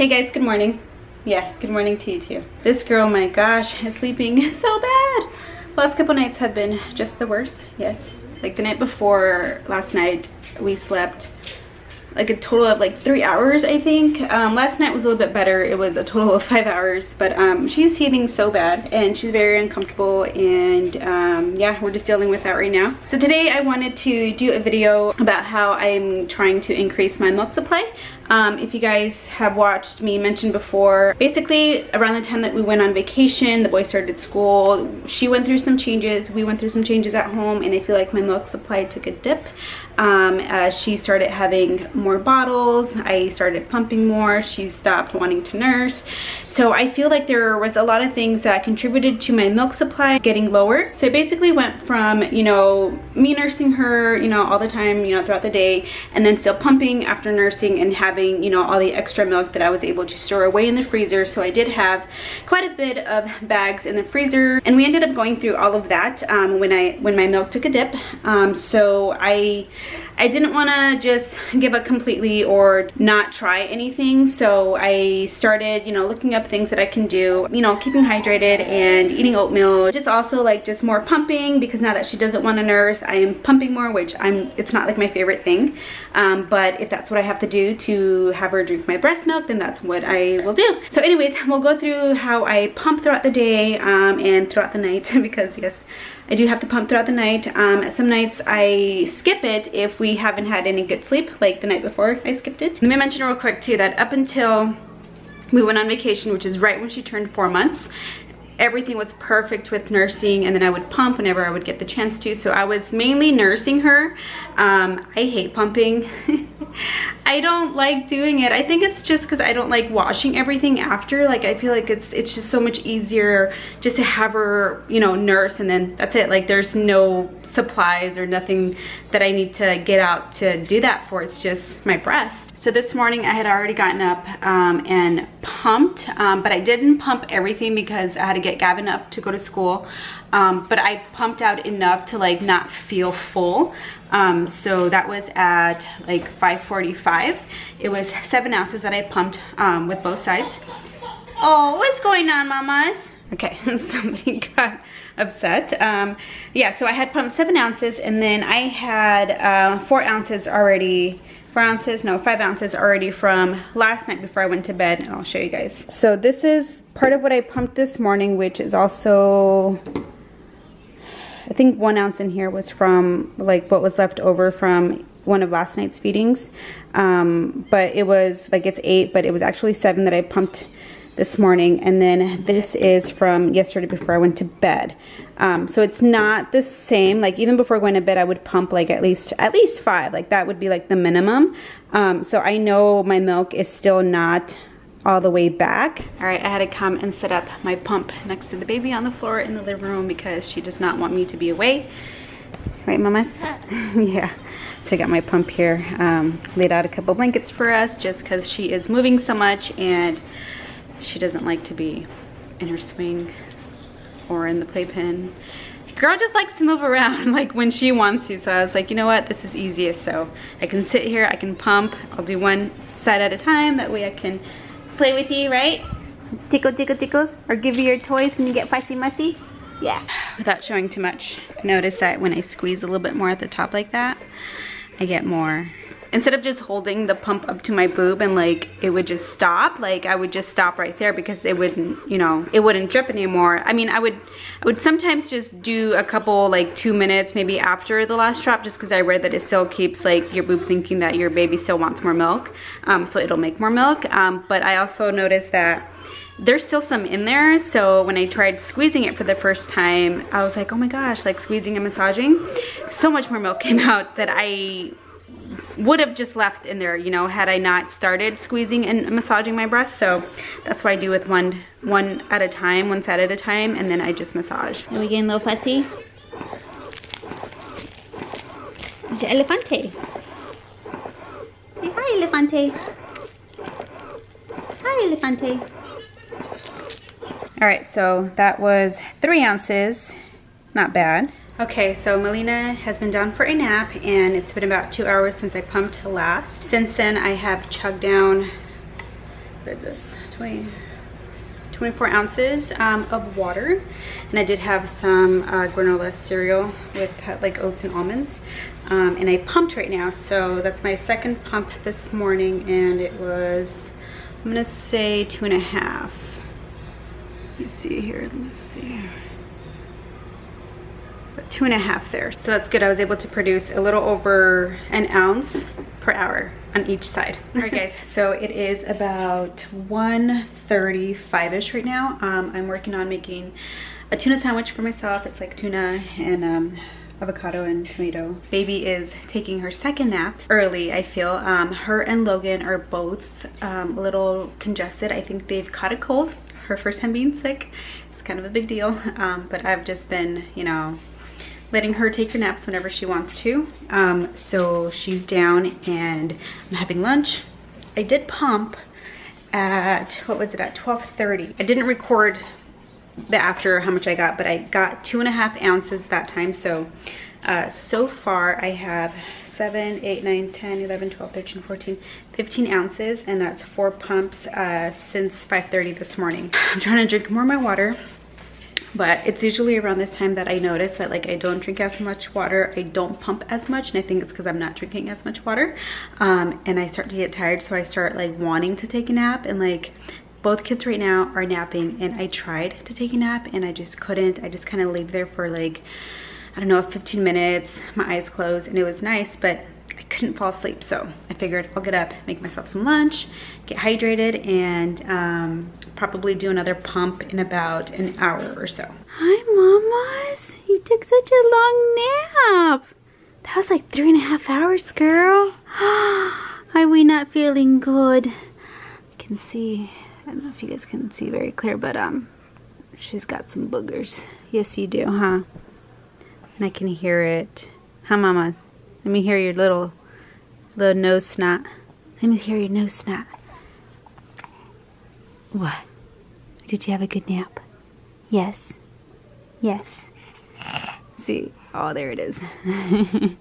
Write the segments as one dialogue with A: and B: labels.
A: Hey guys, good morning. Yeah, good morning to you too. This girl, my gosh, is sleeping so bad. The last couple nights have been just the worst. Yes, like the night before last night, we slept like a total of like 3 hours, I think. Last night was a little bit better. It was a total of 5 hours, but she's teething so bad and she's very uncomfortable, and yeah, we're just dealing with that right now. So today I wanted to do a video about how I'm trying to increase my milk supply. If you guys have watched me mention before, basically around the time that we went on vacation, the boy started school, she went through some changes, we went through some changes at home, and I feel like my milk supply took a dip. As she started having more bottles, I started pumping more, she stopped wanting to nurse. So I feel like there was a lot of things that contributed to my milk supply getting lower. So I basically went from, you know, me nursing her, you know, all the time, you know, throughout the day, and then still pumping after nursing and having, you know, all the extra milk that I was able to store away in the freezer. So I did have quite a bit of bags in the freezer, and we ended up going through all of that when my milk took a dip. So I didn't want to just give up completely or not try anything, so I started, you know, looking up things that I can do, you know, keeping hydrated and eating oatmeal, just also like just more pumping, because now that she doesn't want to nurse, I am pumping more, which it's not like my favorite thing, but if that's what I have to do to have her drink my breast milk, then that's what I will do. So anyways, we'll go through how I pump throughout the day and throughout the night, because yes, I do have to pump throughout the night. Some nights I skip it if we haven't had any good sleep, like the night before I skipped it. Let me mention real quick too that up until we went on vacation, which is right when she turned 4 months, everything was perfect with nursing, and then I would pump whenever I would get the chance to. So I was mainly nursing her. I hate pumping. I don't like doing it. I think it's just because I don't like washing everything after. Like I feel like it's just so much easier just to have her, you know, nurse, and then that's it. Like there's no supplies or nothing that I need to get out to do that for. It's just my breast. So this morning I had already gotten up and pumped, but I didn't pump everything because I had to get Gavin up to go to school. But I pumped out enough to like not feel full. So that was at like 5:45. It was 7 ounces that I pumped with both sides. Oh, what's going on, mamas? Okay, somebody got upset. Yeah, so I had pumped 7 ounces, and then I had 4 ounces already. 5 ounces already from last night before I went to bed, and I'll show you guys. So this is part of what I pumped this morning, which is also, I think 1 ounce in here was from like what was left over from one of last night's feedings. But it was like, it's 8, but it was actually 7 that I pumped this morning, and then this is from yesterday before I went to bed. So it's not the same. Like even before going to bed, I would pump like at least 5. Like that would be like the minimum. So I know my milk is still not all the way back. All right, I had to come and set up my pump next to the baby on the floor in the living room because she does not want me to be away. Right, mamas? Yeah. So I got my pump here. Laid out a couple blankets for us just because she is moving so much and she doesn't like to be in her swing or in the playpen. Girl just likes to move around like when she wants to. So I was like, you know what, this is easiest. So I can sit here, I can pump. I'll do one side at a time. That way I can play with you, right? Tickle, tickle, tickles. Or give you your toys when you get fussy mussy. Yeah. Without showing too much, notice that when I squeeze a little bit more at the top like that, I get more. Instead of just holding the pump up to my boob and like it would just stop, like I would just stop right there because it wouldn't, you know, it wouldn't drip anymore. I mean, I would sometimes just do a couple like 2 minutes maybe after the last drop, just because I read that it still keeps like your boob thinking that your baby still wants more milk, so it'll make more milk. But I also noticed that there's still some in there, so when I tried squeezing it for the first time, I was like, oh my gosh, like squeezing and massaging, so much more milk came out that I would have just left in there, you know, had I not started squeezing and massaging my breast. So that's what I do with one at a time, one side at a time, and then I just massage. Are we getting a little fussy? It's Elefante. Say hi, Elefante. Hi, Elefante. All right, so that was 3 ounces, not bad. Okay, so Melina has been down for a nap, and it's been about 2 hours since I pumped last. Since then, I have chugged down what is this, 24 ounces of water, and I did have some granola cereal with like oats and almonds, and I pumped right now, so that's my second pump this morning, and it was, I'm gonna say 2.5. Let me see here, let me see. 2.5 there, so that's good. I was able to produce a little over an ounce per hour on each side. All right guys, so it is about 1:35ish right now. I'm working on making a tuna sandwich for myself. It's like tuna and avocado and tomato. Baby is taking her second nap early, I feel. Her and Logan are both a little congested. I think they've caught a cold. Her first time being sick. It's kind of a big deal, but I've just been, you know, letting her take her naps whenever she wants to. So she's down and I'm having lunch. I did pump at, what was it, at 12:30. I didn't record the after how much I got, but I got 2.5 ounces that time. So so far I have 7, 8, 9, 10, 11, 12, 13, 14, 15 ounces, and that's 4 pumps since 5:30 this morning. I'm trying to drink more of my water, but it's usually around this time that I notice that like I don't drink as much water, I don't pump as much, and I think it's because I'm not drinking as much water, and I start to get tired, so I start like wanting to take a nap, and like both kids right now are napping, and I tried to take a nap and I just couldn't. I just kind of laid there for like, I don't know, 15 minutes, my eyes closed, and it was nice, but I couldn't fall asleep. So I figured I'll get up, make myself some lunch, get hydrated, and probably do another pump in about an hour or so. Hi, mamas. You took such a long nap. That was like 3.5 hours, girl. Are we not feeling good? I can see, I don't know if you guys can see very clear, but she's got some boogers. Yes, you do, huh? And I can hear it. Huh, mamas? Let me hear your little nose snot. Let me hear your nose snot. What? Did you have a good nap? Yes. Yes. See, oh, there it is.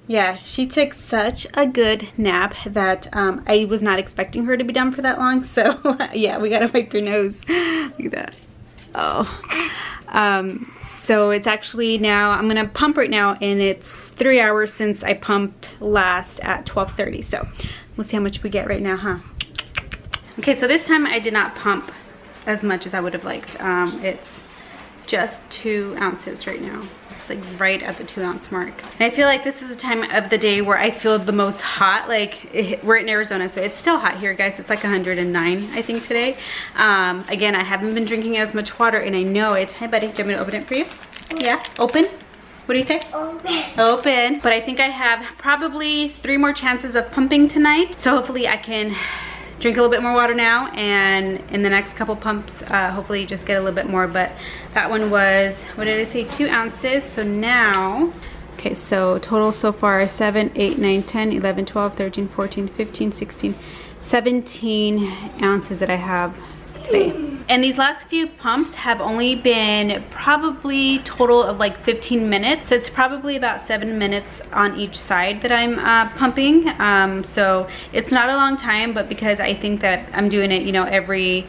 A: Yeah, she took such a good nap that I was not expecting her to be down for that long. So yeah, we gotta wipe your nose. Look at that. Oh. So it's actually now, I'm gonna pump right now, and it's 3 hours since I pumped last at 12:30. So we'll see how much we get right now, huh? Okay, so this time I did not pump as much as I would have liked. It's just 2 ounces right now. It's like right at the 2 ounce mark. And I feel like this is the time of the day where I feel the most hot. Like we're in Arizona, so it's still hot here, guys. It's like 109, I think, today. Again, I haven't been drinking as much water, and I know it. Hi, buddy. Do you want me to open it for you? Yeah, open. What do you say? Open. Open. But I think I have probably 3 more chances of pumping tonight. So hopefully I can drink a little bit more water now, and in the next couple pumps, hopefully you just get a little bit more. But that one was, what did I say, 2 ounces. So now, okay, so total so far 7, 8, 9, 10, 11, 12, 13, 14, 15, 16, 17 ounces that I have today. And these last few pumps have only been probably total of like 15 minutes. So it's probably about 7 minutes on each side that I'm pumping. So it's not a long time, but because I think that I'm doing it, you know, every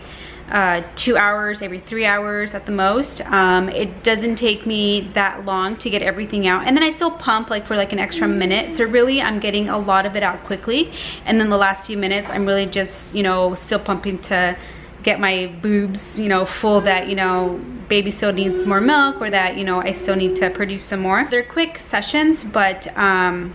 A: 2 hours, every 3 hours at the most, it doesn't take me that long to get everything out. And then I still pump like for like an extra minute. So really I'm getting a lot of it out quickly. And then the last few minutes I'm really just, you know, still pumping to get my boobs, you know, full, that, you know, baby still needs more milk, or that, you know, I still need to produce some more. They're quick sessions, but I'm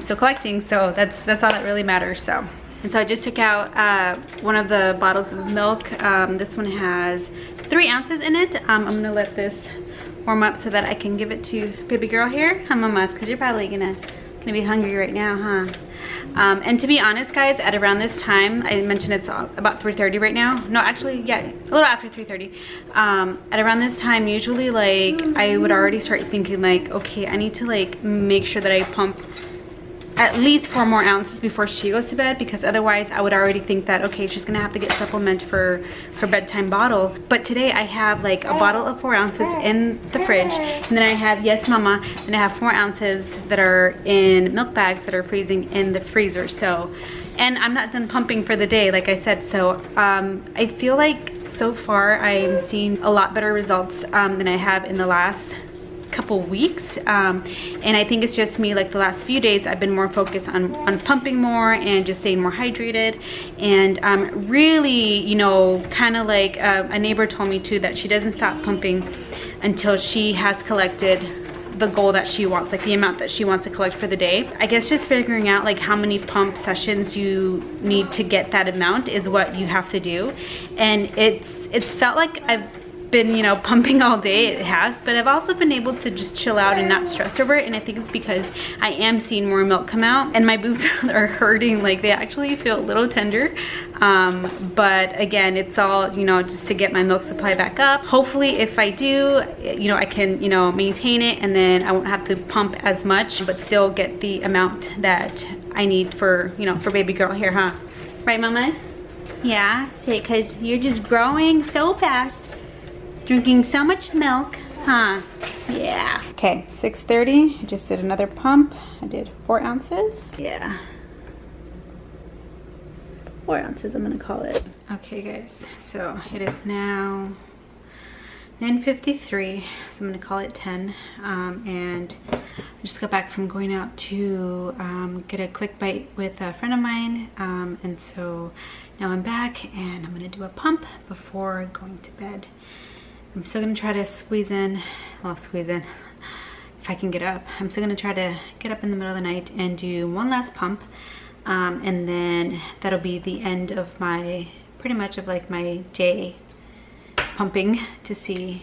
A: still collecting, so that's all that really matters. So, and so I just took out one of the bottles of milk. This one has 3 ounces in it. I'm gonna let this warm up so that I can give it to baby girl here. Huh, mamas? Because you're probably gonna be hungry right now, huh? And to be honest, guys, at around this time, I mentioned it's about 3:30 right now. No, actually, yeah, a little after 3:30. At around this time, usually, like, I would already start thinking, like, okay, I need to, like, make sure that I pump at least 4 more ounces before she goes to bed, because otherwise I would already think that, okay, she's gonna have to get supplement for her bedtime bottle. But today I have like a bottle of 4 ounces in the fridge, and then I have, yes mama, and I have 4 ounces that are in milk bags that are freezing in the freezer. So and I'm not done pumping for the day, like I said. So I feel like so far I'm seeing a lot better results than I have in the last couple weeks, and I think it's just me, like the last few days I've been more focused on pumping more and just staying more hydrated, and really, you know, kind of like a neighbor told me too, that she doesn't stop pumping until she has collected the goal that she wants, like the amount that she wants to collect for the day. I guess just figuring out like how many pump sessions you need to get that amount is what you have to do. And it's felt like I've been, you know, pumping all day. It has, but I've also been able to just chill out and not stress over it, and I think it's because I am seeing more milk come out, and my boobs are hurting, like they actually feel a little tender, but again, it's all, you know, just to get my milk supply back up. Hopefully if I do, you know, I can, you know, maintain it, and then I won't have to pump as much, but still get the amount that I need for, you know, for baby girl here, huh? Right, mamas? Yeah, say, because you're just growing so fast. Drinking so much milk, huh? Yeah. Okay, 6:30. I just did another pump. I did 4 ounces. Yeah. 4 ounces, I'm gonna call it. Okay, guys, so it is now 9:53, so I'm gonna call it 10. And I just got back from going out to get a quick bite with a friend of mine. And so now I'm back and I'm gonna do a pump before going to bed. I'm still gonna try to squeeze in, well, if I can get up. I'm still gonna try to get up in the middle of the night and do one last pump. And then that'll be the end of my, pretty much of like my day pumping, to see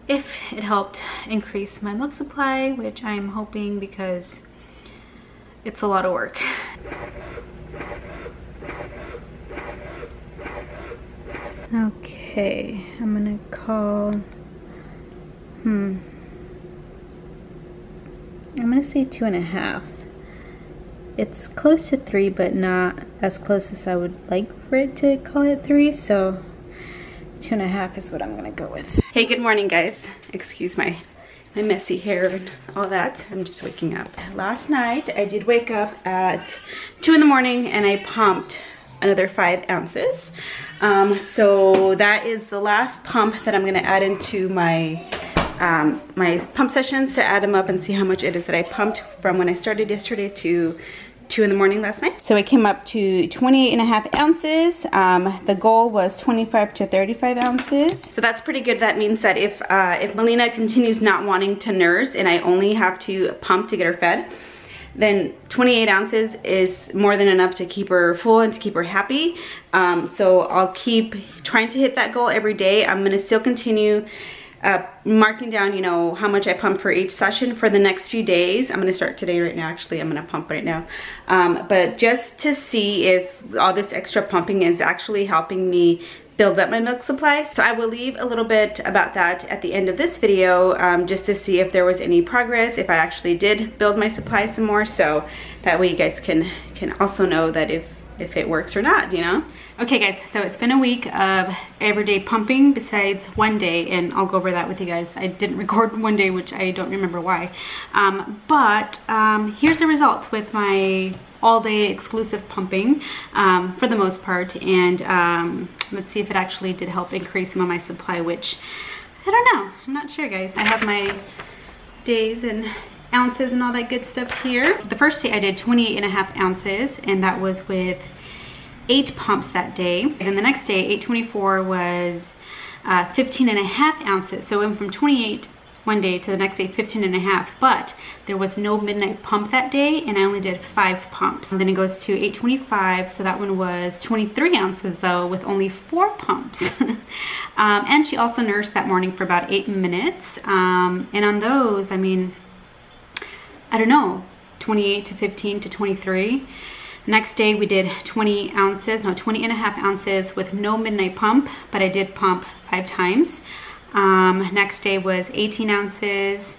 A: if it helped increase my milk supply, which I'm hoping, because it's a lot of work. Okay, I'm gonna call, I'm gonna say 2.5. It's close to 3, but not as close as I would like for it to call it 3, so 2.5 is what I'm gonna go with. Hey, good morning, guys. Excuse my messy hair and all that. I'm just waking up. Last night, I did wake up at 2 in the morning and I pumped another 5 ounces. So that is the last pump that I'm gonna add into my my pump sessions, to add them up and see how much it is that I pumped from when I started yesterday to 2 in the morning last night. So it came up to 28.5 ounces. The goal was 25 to 35 ounces. So that's pretty good. That means that if Melina continues not wanting to nurse and I only have to pump to get her fed, then 28 ounces is more than enough to keep her full and to keep her happy. So I'll keep trying to hit that goal every day. I'm gonna still continue marking down, you know, how much I pump for each session for the next few days. I'm gonna start today right now, actually. I'm gonna pump right now. But just to see if all this extra pumping is actually helping me build up my milk supply. So I will leave a little bit about that at the end of this video, just to see if there was any progress, if I actually did build my supply some more, so that way you guys can also know that if it works or not, you know? Okay guys, so it's been a week of everyday pumping besides one day, and I'll go over that with you guys. I didn't record one day, which I don't remember why. But here's the results with my all-day exclusive pumping, for the most part, and let's see if it actually did help increase some of my supply, which I don't know. I'm not sure, guys. I have my days and ounces and all that good stuff here. The first day I did 28.5 ounces, and that was with 8 pumps that day. And then the next day, 8:24, was 15.5 ounces. So it went from 28 one day to the next day 15.5, but there was no midnight pump that day, and I only did 5 pumps. And then it goes to 8:25, so that one was 23 ounces though, with only 4 pumps. And she also nursed that morning for about 8 minutes. And on those, I mean, I don't know, 28 to 15 to 23. Next day we did 20.5 ounces with no midnight pump, but I did pump 5 times. Next day was 18 ounces,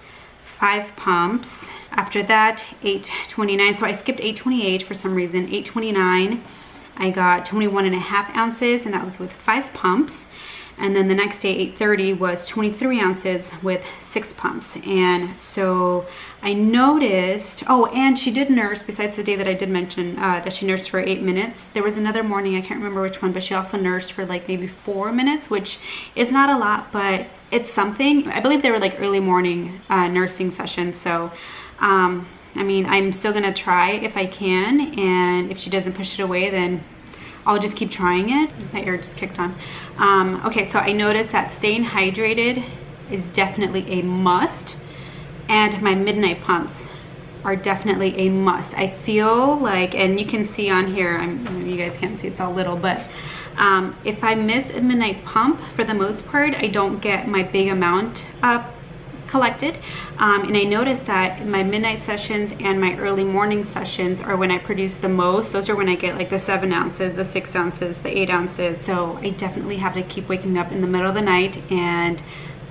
A: 5 pumps. After that, 8:29, so I skipped 8:28 for some reason. 8:29, I got 21.5 ounces, and that was with 5 pumps. And then the next day, 8:30, was 23 ounces with 6 pumps. And so I noticed, oh, and she did nurse, besides the day that I did mention that she nursed for 8 minutes. There was another morning, I can't remember which one, but she also nursed for like maybe 4 minutes, which is not a lot, but it's something. I believe they were like early morning nursing sessions. So, I mean, I'm still gonna try if I can, and if she doesn't push it away, then I'll just keep trying it. My air just kicked on. Okay, so I noticed that staying hydrated is definitely a must, and my midnight pumps are definitely a must. I feel like, and you can see on here, you guys can't see, it's all little, but if I miss a midnight pump, for the most part, I don't get my big amount collected. And I noticed that my midnight sessions and my early morning sessions are when I produce the most. Those are when I get like the 7 ounces, the 6 ounces, the 8 ounces. So I definitely have to keep waking up in the middle of the night and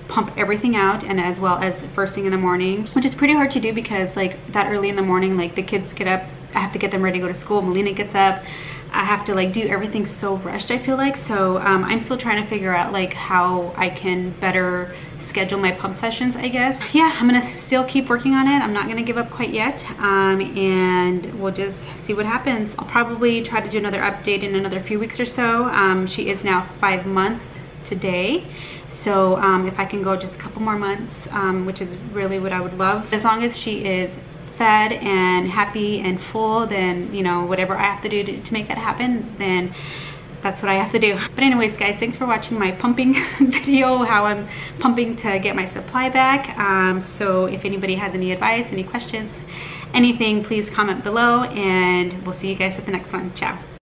A: pump everything out, and as well as first thing in the morning, which is pretty hard to do because like that early in the morning, like the kids get up, I have to get them ready to go to school, Melina gets up, I have to like do everything so rushed, I feel like. So I'm still trying to figure out like how I can better schedule my pump sessions, I guess. Yeah, I'm gonna still keep working on it. I'm not gonna give up quite yet, and we'll just see what happens. I'll probably try to do another update in another few weeks or so. She is now 5 months today, so if I can go just a couple more months, which is really what I would love. As long as she is fed and happy and full, then, you know, whatever I have to do to make that happen, then that's what I have to do. But anyways, guys, thanks for watching my pumping video, how I'm pumping to get my supply back. So if anybody has any advice, any questions, anything, please comment below, and we'll see you guys at the next one. Ciao.